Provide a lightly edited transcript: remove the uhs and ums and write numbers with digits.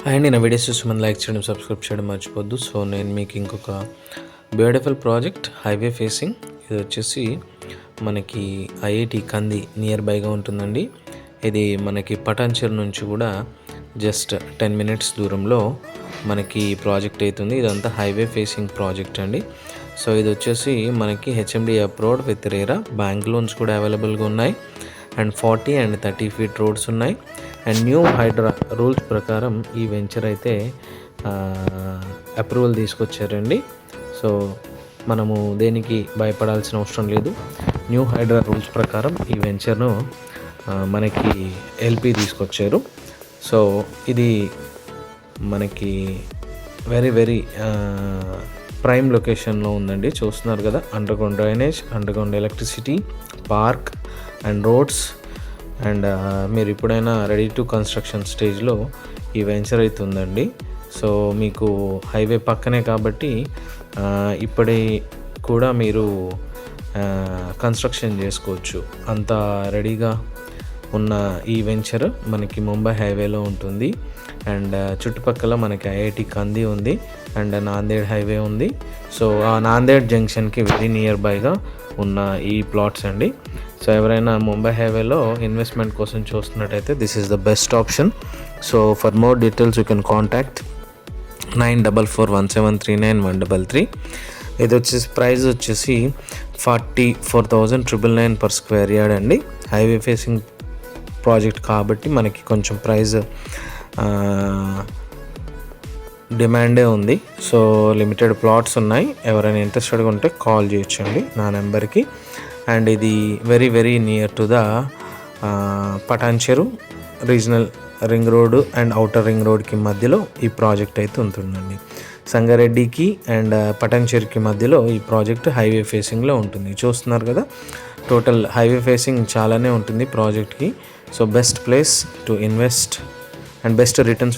And నా videos చూసి మనం లైక్ చేయడం సబ్స్క్రైబ్ చేయడం మర్చిపోద్దు. సో నేను మీకు ఇంకొక బ్యూటిఫుల్ ప్రాజెక్ట్ హైవే ఫేసింగ్, ఇది వచ్చేసి మనకి ఐఐటి కంది నియర్ బైగా ఉంటుందండి. ఇది మనకి పటాన్చెరు నుంచి కూడా జస్ట్ 10 minutes దూరంలో మనకి ప్రాజెక్ట్ అవుతుంది. ఇదంతా హైవే ఫేసింగ్ ప్రాజెక్ట్ అండి. సో ఇది వచ్చేసి మనకి HMD approved with RERA bank loans కూడా అవైలబుల్గా ఉన్నాయి. అండ్ 40 and 30 feet రోడ్స్ ఉన్నాయి. అండ్ న్యూ హైడ్రా రూల్స్ ప్రకారం ఈ వెంచర్ అయితే అప్రూవల్ తీసుకొచ్చారండి. సో మనము దేనికి భయపడాల్సిన అవసరం లేదు. న్యూ హైడ్రా రూల్స్ ప్రకారం ఈ వెంచర్ను మనకి ఎల్పి తీసుకొచ్చారు. సో ఇది మనకి వెరీ ప్రైమ్ లొకేషన్లో ఉందండి. చూస్తున్నారు కదా, under ground drainage, under ground electricity, park and roads. And మీరు ఇప్పుడైనా రెడీ టు కన్స్ట్రక్షన్ స్టేజ్లో ఈ వెంచర్ అయితే ఉందండి. సో మీకు హైవే పక్కనే కాబట్టి ఇప్పుడే కూడా మీరు కన్స్ట్రక్షన్ చేసుకోవచ్చు. అంత రెడీగా ఉన్న ఈ వెంచర్ మనకి ముంబై హైవేలో ఉంటుంది. అండ్ చుట్టుపక్కల మనకి ఐఐటి కంది ఉంది అండ్ నాందేడ్ హైవే ఉంది. సో ఆ నాందేడ్ జంక్షన్కి వెరీ నియర్ బైగా ఉన్న ఈ ప్లాట్స్ అండి. సో ఎవరైనా ముంబై హైవేలో ఇన్వెస్ట్మెంట్ కోసం చూస్తున్నట్టయితే this is the best option. So for more details you can contact 9441739133. ఇది వచ్చేసి ప్రైస్ వచ్చేసి 44,999 per square yard అండి. హైవే ఫేసింగ్ ప్రాజెక్ట్ కాబట్టి మనకి కొంచెం ప్రైస్ డిమాండే ఉంది. సో లిమిటెడ్ ప్లాట్స్ ఉన్నాయి. ఎవరైనా ఇంట్రెస్టెడ్గా ఉంటే కాల్ చేయొచ్చండి నా నెంబర్కి. అండ్ ఇది very near to the Patancheru regional ring road and outer ring రోడ్కి మధ్యలో ఈ ప్రాజెక్ట్ అయితే ఉంటుందండి. సంగారెడ్డికి అండ్ పటాన్చెరుకి మధ్యలో ఈ ప్రాజెక్ట్ హైవే ఫేసింగ్లో ఉంటుంది. చూస్తున్నారు కదా, టోటల్ హైవే ఫేసింగ్ చాలానే ఉంటుంది ప్రాజెక్ట్కి. So best place to invest and best returns